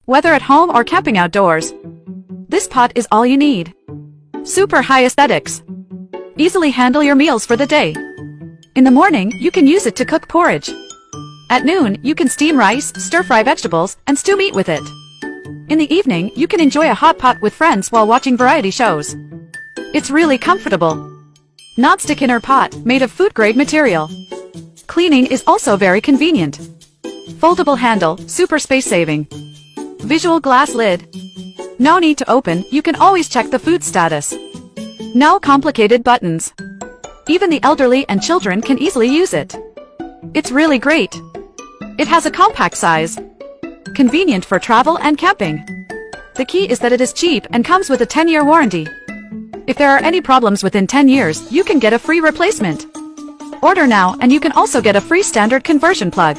Whether at home or camping outdoors, this pot is all you need. Super high aesthetics. Easily handle your meals for the day. In the morning, you can use it to cook porridge. At noon, you can steam rice, stir-fry vegetables, and stew meat with it. In the evening, you can enjoy a hot pot with friends while watching variety shows. It's really comfortable. Non-stick inner pot, made of food-grade material. Cleaning is also very convenient. Foldable handle, super space-saving. Visual glass lid. No need to open, you can always check the food status. No complicated buttons. Even the elderly and children can easily use it. It's really great. It has a compact size. Convenient for travel and camping. The key is that it is cheap and comes with a 10-year warranty. If there are any problems within 10 years, you can get a free replacement. Order now and you can also get a free standard conversion plug.